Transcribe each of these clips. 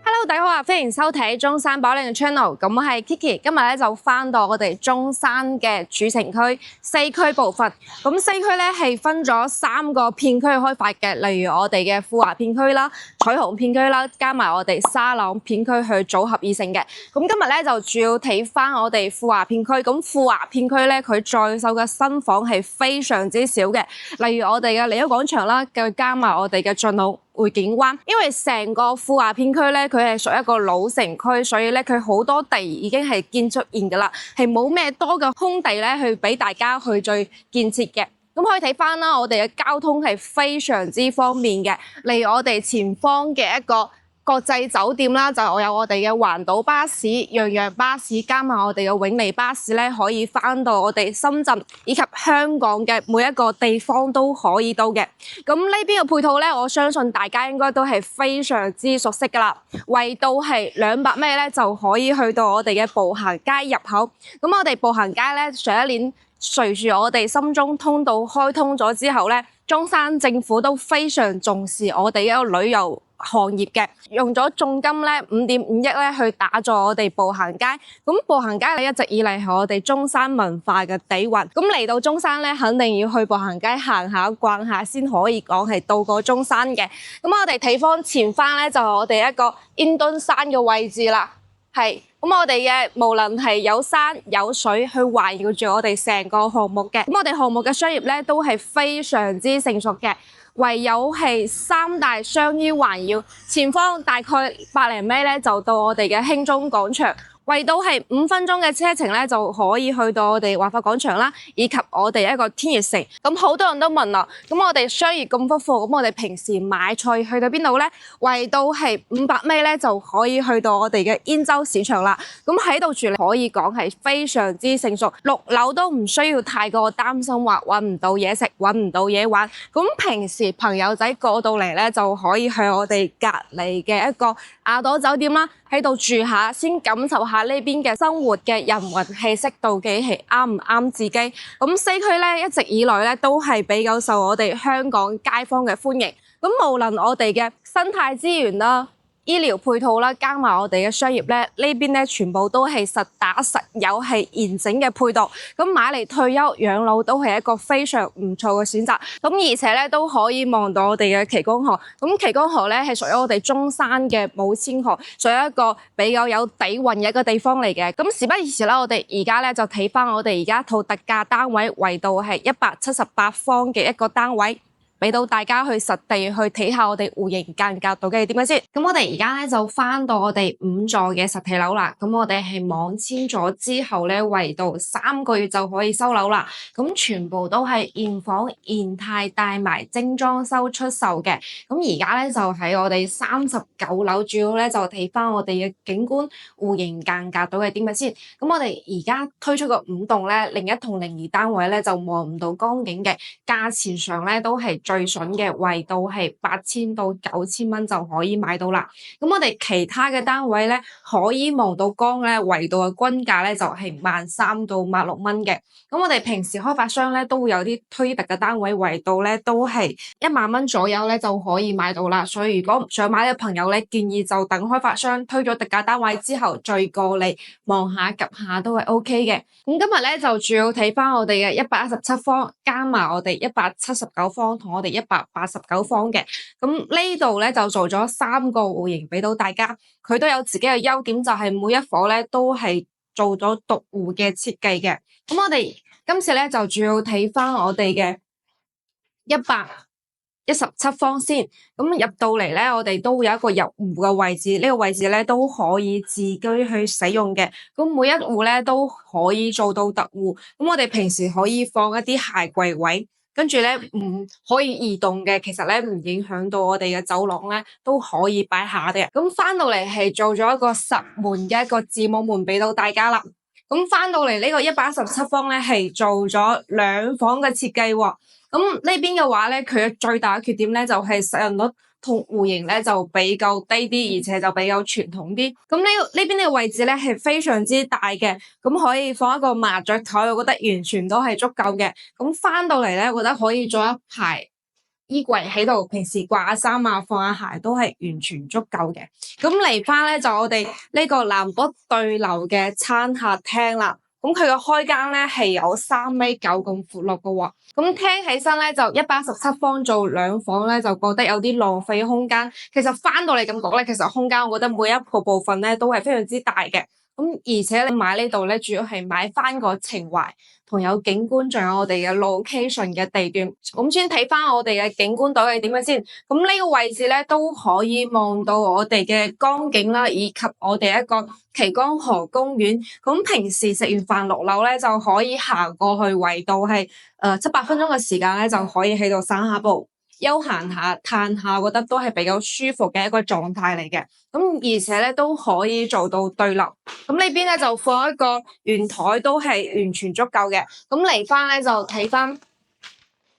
Hello， 大家好啊！歡迎收睇中山寶嶺嘅 channel。咁我係 Kiki， 今日咧就翻到我哋中山嘅主城區西區部分。咁西區咧係分咗3個片區開發嘅，例如我哋嘅富華片區啦、彩虹片區啦，加埋我哋沙朗片區去組合而成嘅。咁今日咧就主要睇翻我哋富華片區。咁富華片區咧佢在售嘅新房係非常之少嘅，例如我哋嘅利優廣場啦，再加埋我哋嘅晉澳匯景灣，因為成個富華片區咧，佢係屬於一個老城區，所以咧佢好多地已經係建出現噶啦，係冇咩多嘅空地咧去俾大家去再建設嘅。咁可以睇翻啦，我哋嘅交通係非常之方便嘅，例如我哋前方嘅一個國際酒店啦，就有我哋嘅環島巴士、洋洋巴士，加埋我哋嘅永利巴士咧，可以翻到我哋深圳以及香港嘅每一個地方都可以到嘅。咁呢邊嘅配套咧，我相信大家應該都係非常之熟悉噶啦。為到係200米咧，就可以去到我哋嘅步行街入口。咁我哋步行街咧，上一年隨住我哋深中通道開通咗之後咧，中山政府都非常重視我哋一個旅遊行業嘅，用咗重金咧5.5億咧去打造我哋步行街。咁步行街一直以嚟係我哋中山文化嘅底蘊。咁嚟到中山咧，肯定要去步行街行下逛下先可以講係到過中山嘅。咁我哋睇翻前方咧，就係我哋一個煙墩山嘅位置啦。係咁，我哋嘅無論係有山有水去環繞住我哋成個項目嘅。咁我哋項目嘅商業咧都係非常之成熟嘅。唯有係3大商於環繞，前方大概百零米咧就到我哋嘅興中廣場，為到係5分鐘嘅車程咧就可以去到我哋華發廣場啦，以及我哋一個天悅城。咁好多人都問啦，咁我哋商業咁豐富，咁我哋平時買菜去到邊度咧？為到係500米咧就可以去到我哋嘅煙洲市場啦。咁喺度住可以講係非常之成熟，6樓都唔需要太過擔心話揾唔到嘢食、揾唔到嘢玩。咁平時朋友仔過到嚟咧，就可以去我哋隔離嘅一個亞朵酒店啦，喺度住下，先感受下呢邊嘅生活嘅人文氣息到底係啱唔啱自己。咁西區咧一直以來咧都係比較受我哋香港街坊嘅歡迎。咁無論我哋嘅生態資源啦、醫療配套啦，加埋我哋嘅商業咧，呢邊咧全部都係實打實有係完整嘅配套。咁買嚟退休養老都係一個非常唔錯嘅選擇。咁而且咧都可以望到我哋嘅旗江河。咁旗江河咧係屬於我哋中山嘅母親河，屬於一個比較有底蘊嘅一個地方嚟嘅。咁時不宜遲啦，我哋而家咧就睇翻我哋而家套特價單位，圍到係178方嘅一個單位，俾到大家去實地去睇下我哋戶型間隔到底係點樣先。咁我哋而家咧就翻到我哋5座嘅實體樓啦。咁我哋係網簽咗之後咧，圍到3個月就可以收樓啦。咁全部都係現房現貸帶埋精裝修出售嘅。咁而家咧就喺我哋39樓，主要咧就睇翻我哋嘅景觀戶型間隔到係點樣先。咁我哋而家推出個5棟咧，01同02單位咧就望唔到江景嘅，價錢上咧都係最筍嘅，圍到係8000到9000蚊就可以買到啦。咁我哋其他嘅單位咧，可以望到江咧，圍到嘅均價咧就係13,000到16,000蚊嘅。咁我哋平時開發商咧都會有啲推特嘅單位，圍到咧都係1萬蚊左右咧就可以買到啦。所以如果唔想買嘅朋友咧，建議就等開發商推咗特價單位之後，再過嚟望下及下都係 OK 嘅。咁今日咧就主要睇翻我哋嘅117方，加埋我哋179方同我哋189方嘅。咁呢度咧就做咗3個戶型俾到大家，佢都有自己嘅優點，就係每一伙咧都係做咗獨戶嘅設計嘅。咁我哋今次咧就主要睇翻我哋嘅117方先。咁入到嚟咧，我哋都會有一個入戶嘅位置，呢個位置咧都可以自居去使用嘅。咁每一戶咧都可以做到特戶。咁我哋平時可以放一啲鞋櫃位。跟住咧唔可以移動嘅，其實咧唔影響到我哋嘅走廊咧都可以擺下嘅。咁翻到嚟係做咗一個10門嘅一個字母門俾到大家啦。咁翻到嚟呢個117方咧係做咗2房嘅設計喎。咁呢邊嘅話咧，佢嘅最大嘅缺點咧就係實用率同戶型咧就比較低啲，而且就比較傳統啲。咁呢邊嘅位置咧係非常之大嘅，咁可以放一個麻雀台，我覺得完全都係足夠嘅。咁翻到嚟咧，我覺得可以做一排衣櫃喺度，平時掛衫啊、放下鞋都係完全足夠嘅。咁嚟翻咧就我哋呢個南北對流嘅餐客廳啦。咁佢個開間咧係有3.9米咁闊落嘅喎。咁聽起身咧就117方做2房咧，就覺得有啲浪費空間。其實翻到嚟感覺咧，其實空間我覺得每一個部分咧都係非常之大嘅。咁而且你買呢度咧，主要係買翻個情懷，同有景觀，仲有我哋嘅 location 嘅地段。咁先睇翻我哋嘅景觀度係點樣先。咁呢個位置咧都可以望到我哋嘅江景啦，以及我哋一個旗江河公園。咁平時食完飯落樓咧，就可以行過去，圍到係7-8分鐘嘅時間咧，就可以喺度散下步。休閒下、嘆下，我覺得都係比較舒服嘅一個狀態嚟嘅。咁而且咧都可以做到對流。咁呢邊咧就放一個圓台，都係完全足夠嘅。咁嚟翻咧就睇翻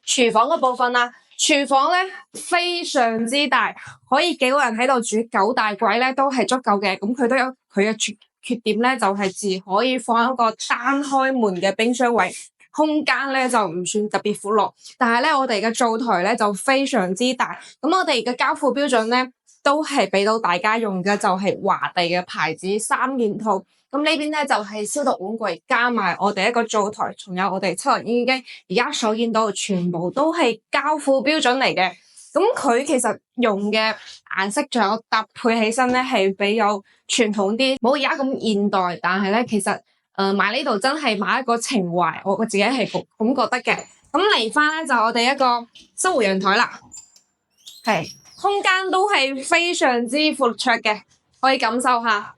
廚房嘅部分啦。廚房咧非常之大，可以幾個人喺度煮，9大櫃咧都係足夠嘅。咁佢都有佢嘅缺點咧，就係只可以放一個單開門嘅冰箱位。空間咧就唔算特別闊落，但係咧我哋嘅灶台咧就非常之大。咁我哋嘅交付標準咧都係俾到大家用嘅，就係華帝嘅牌子3件套。咁呢邊咧就係消毒碗櫃加埋我哋一個灶台，仲有我哋抽油煙機。而家所見到全部都係交付標準嚟嘅。咁佢其實用嘅顏色仲有搭配起身咧係比較傳統啲，冇而家咁現代。但係咧其實買呢度真係買一個情懷，我自己係咁覺得嘅。咁嚟翻咧就我哋一個收回陽台啦，係空間都係非常之闊綽嘅，可以感受下。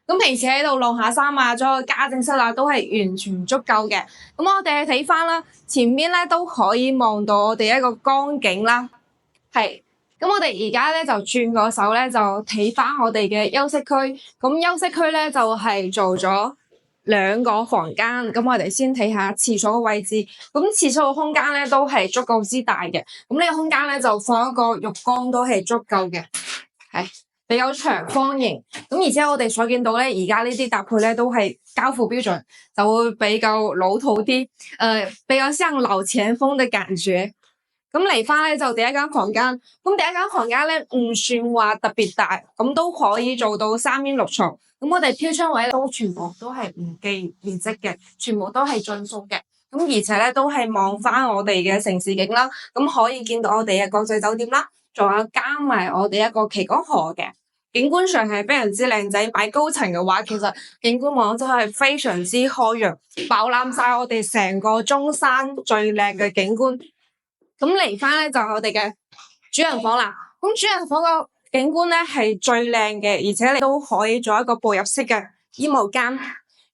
咁平時喺度晾下衫啊，仲有家政室啊，都係完全足夠嘅。咁我哋睇翻啦，前面咧都可以望到我哋一個江景啦，係。咁我哋而家咧就轉個手咧，就睇翻我哋嘅休息區。咁休息區咧就係做咗2個房間。咁我哋先睇下廁所嘅位置。咁廁所嘅空間咧都係足夠之大嘅。咁呢個空間咧就放一個浴缸都係足夠嘅，係比較長方形。咁而且我哋所見到咧，而家呢啲搭配咧都係交付標準，就會比較老土啲，比較像老前鋒嘅感覺。咁嚟翻咧就第一間房間。咁第一間房間咧唔算話特別大，咁都可以做到3.6床。咁我哋飄窗位都全部都係唔計面積嘅，全部都係盡數嘅。咁而且咧都係望翻我哋嘅城市景啦。咁可以見到我哋嘅國際酒店啦，仲有加埋我哋一個旗江河嘅景觀上係非常之靚仔。買高層嘅話，其實景觀網真係非常之開揚，飽覽晒我哋成個中山最靚嘅景觀。咁嚟翻咧就係我哋嘅主人房啦。咁主人房個景觀咧係最靚嘅，而且你都可以做一個步入式嘅衣帽間，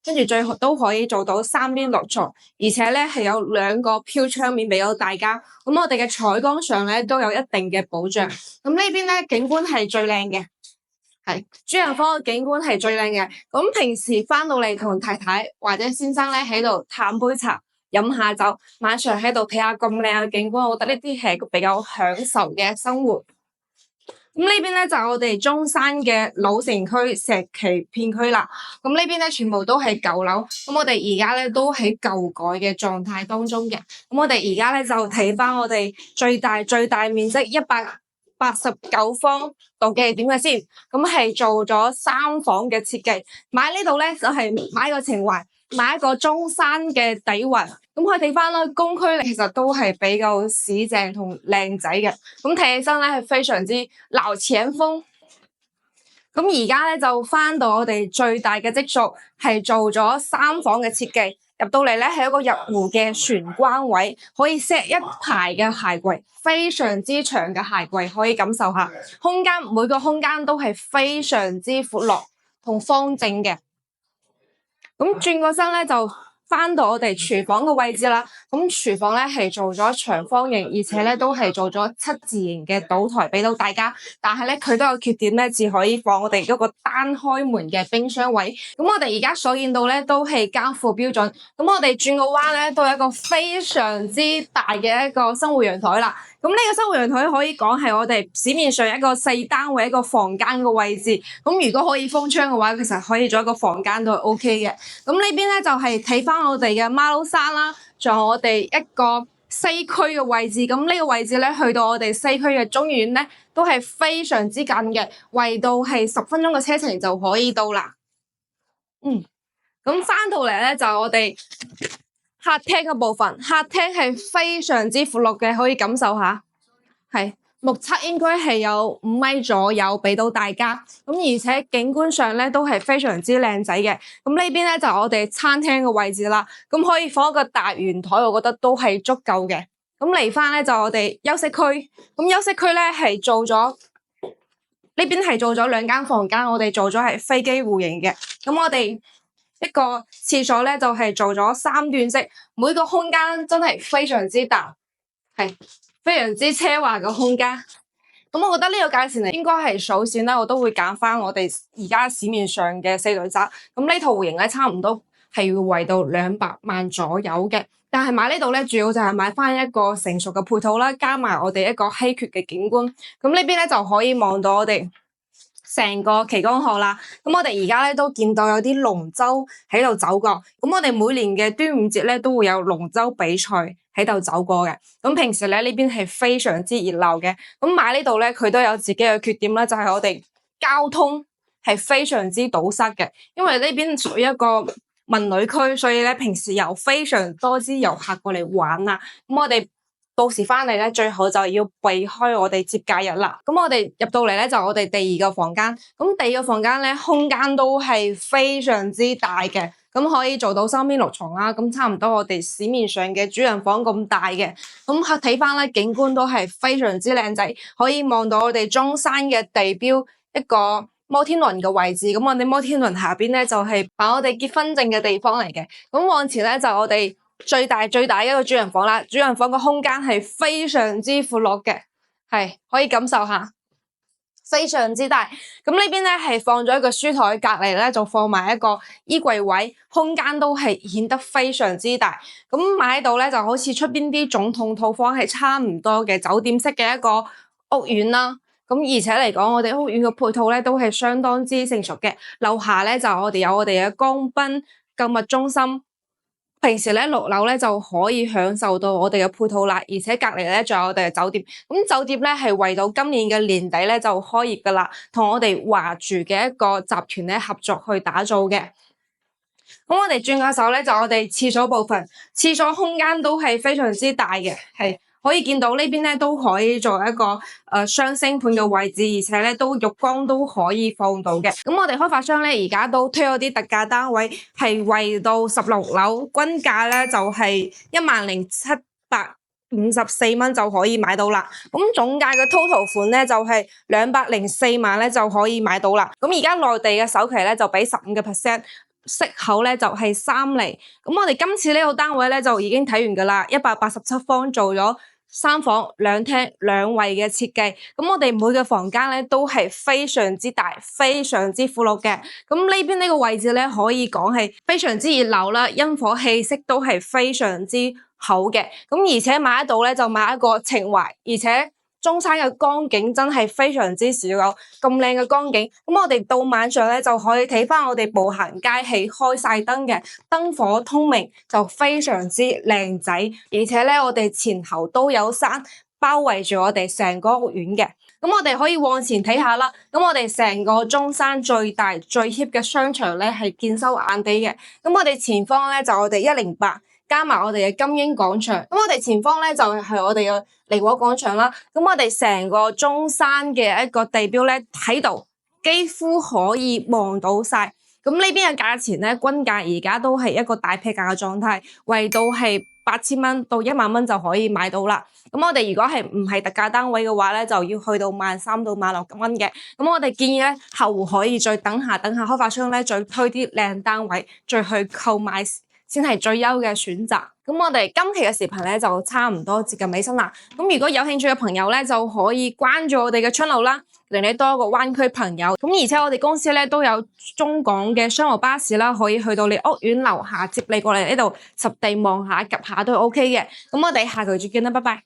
跟住最後都可以做到3.6床，而且咧係有2個飄窗面俾到大家。咁我哋嘅採光上咧都有一定嘅保障。咁呢邊咧景觀係最靚嘅，係主人房嘅景觀係最靚嘅。咁平時翻到嚟同太太或者先生咧喺度嘆杯茶，飲下酒，晚上喺度睇下咁靚嘅景觀，我覺得呢啲係一個比較享受嘅生活。咁呢邊咧就係我哋中山嘅老城區石岐片區啦。咁呢邊咧全部都係舊樓，咁我哋而家咧都喺舊改嘅狀態當中嘅。咁我哋而家咧就睇翻我哋最大面積189方度嘅點嘅先。咁係做咗3房嘅設計，買呢度咧就係買個情懷，買一個中山嘅底蘊。咁佢睇翻啦，公區其實都係比較市正同靚仔嘅。咁睇起身咧係非常之老前鋒。咁而家咧就翻到我哋最大嘅積數，係做咗3房嘅設計。入到嚟咧係一個入戶嘅玄關位，可以 set 一排嘅鞋櫃，非常之長嘅鞋櫃，可以感受下空間。每個空間都係非常之闊落同方正嘅。咁轉個身咧就翻到我哋廚房嘅位置啦。咁廚房咧係做咗長方形，而且咧都係做咗7字形嘅島台俾到大家。但係咧佢都有缺點咧，只可以放我哋嗰個單開門嘅冰箱位。咁我哋而家所見到咧都係交付標準。咁我哋轉個彎咧，都有一個非常之大嘅一個生活陽台啦。咁呢個生活陽台可以講係我哋市面上一個細單位一個房間嘅位置。咁如果可以封窗嘅話，其實可以做一個房間都係 OK 嘅。咁呢邊咧就係睇翻我哋嘅馬騮山啦，仲有我哋一個西區嘅位置。咁呢個位置咧去到我哋西區嘅中院咧，都係非常之近嘅，為到係10分鐘嘅車程就可以到啦。咁翻到嚟咧就我哋客廳嘅部分，客廳係非常之闊落嘅，可以感受下，係目測應該係有5米左右俾到大家。咁而且景觀上咧都係非常之靚仔嘅。咁呢邊咧就我哋餐廳嘅位置啦，咁可以放一個大圓台，我覺得都係足夠嘅。咁嚟翻咧就我哋休息區，咁休息區咧係做咗呢邊係做咗2間房間，我哋做咗係飛機戶型嘅。咁我哋一個廁所咧就係做咗3段式，每個空間真係非常之大，係非常之奢華嘅空間。咁我覺得呢個價錢應該係首選啦，我都會揀翻我哋而家市面上嘅4對宅。咁呢套戶型咧差唔多係要圍到200萬左右嘅。但係買呢度咧，主要就係買翻一個成熟嘅配套啦，加埋我哋一個稀缺嘅景觀。咁呢邊咧就可以望到我哋成個旗江河啦。咁我哋而家咧都見到有啲龍舟喺度走過。咁我哋每年嘅端午節咧都會有龍舟比賽喺度走過嘅。咁平時咧呢邊係非常之熱鬧嘅。咁買呢度咧佢都有自己嘅缺點啦，就係我哋交通係非常之堵塞嘅，因為呢邊屬於一個文旅區，所以咧平時有非常多支遊客過嚟玩啊。咁我哋到時翻嚟咧，最好就要避開我哋節假日啦。咁我哋入到嚟咧，就我哋第2個房間。咁第2個房間咧，空間都係非常之大嘅，咁可以做到3邊6床啦。咁差唔多我哋市面上嘅主人房咁大嘅。咁睇翻咧，景觀都係非常之靚仔，可以望到我哋中山嘅地標一個摩天輪嘅位置。咁我哋摩天輪下邊咧就係擺我哋結婚證嘅地方嚟嘅。咁往前咧就我哋最大一個主人房啦，主人房個空間係非常之闊落嘅，係可以感受下，非常之大。咁呢邊咧係放咗一個書台，隔籬咧就放埋一個衣櫃位，空間都係顯得非常之大。咁買到咧就好似出邊啲總統套房係差唔多嘅酒店式嘅一個屋苑啦。咁而且嚟講，我哋屋苑嘅配套咧都係相當之成熟嘅。樓下咧就我哋有我哋嘅江濱購物中心。平時咧6樓咧就可以享受到我哋嘅配套啦，而且隔籬咧仲有我哋嘅酒店。咁酒店咧係為到今年嘅年底咧就開業噶啦，同我哋華住嘅一個集團咧合作去打造嘅。咁我哋轉下手咧就我哋廁所部分，廁所空間都係非常之大嘅，係可以見到呢邊咧都可以做一個雙星盤嘅位置，而且咧都浴缸都可以放到嘅。咁我哋開發商咧而家都推咗啲特價單位，係為到16樓，均價咧就係10,754蚊就可以買到啦。咁總價嘅 total 款咧就係204萬咧就可以買到啦。咁而家內地嘅首期咧就俾15%。息口咧就係3厘。咁我哋今次呢個單位咧就已經睇完噶啦，187方做咗3房2廳2衛嘅設計。咁我哋每個房間咧都係非常之大，非常之闊落嘅。咁呢邊呢個位置咧可以講係非常之熱鬧啦，煙火氣息都係非常之好嘅。咁而且買得到咧就買一個情懷，而且中山嘅光景真係非常之少有咁靚嘅光景。咁我哋到晚上咧就可以睇翻我哋步行街係開晒燈嘅，燈火通明，就非常之靚仔。而且咧我哋前後都有山包圍住我哋成個屋苑嘅。咁我哋可以往前睇下啦。咁我哋成個中山最大最 hit 嘅商場咧係堅修眼地嘅。咁我哋前方咧就我哋108。加埋我哋嘅金鷹廣場，咁我哋前方咧就係我哋嘅利和廣場啦。咁我哋成個中山嘅一個地標咧喺度，幾乎可以望到晒。咁呢邊嘅價錢咧，均價而家都係一個大劈價嘅狀態，為到係8000蚊到1萬蚊就可以買到啦。咁我哋如果係唔係特價單位嘅話咧，就要去到13000到16000蚊嘅。咁我哋建議咧，客戶可以再等下開發商咧再推啲靚單位，再去購買先係最優嘅選擇。咁我哋今期嘅視頻咧就差唔多接近尾聲啦。咁如果有興趣嘅朋友咧，就可以關注我哋嘅 channel 啦，令你多一個灣區朋友。咁而且我哋公司咧都有中港嘅商務巴士啦，可以去到你屋苑樓下接你過嚟呢度實地望下、及下都 OK 嘅。咁我哋下期再見啦，拜拜。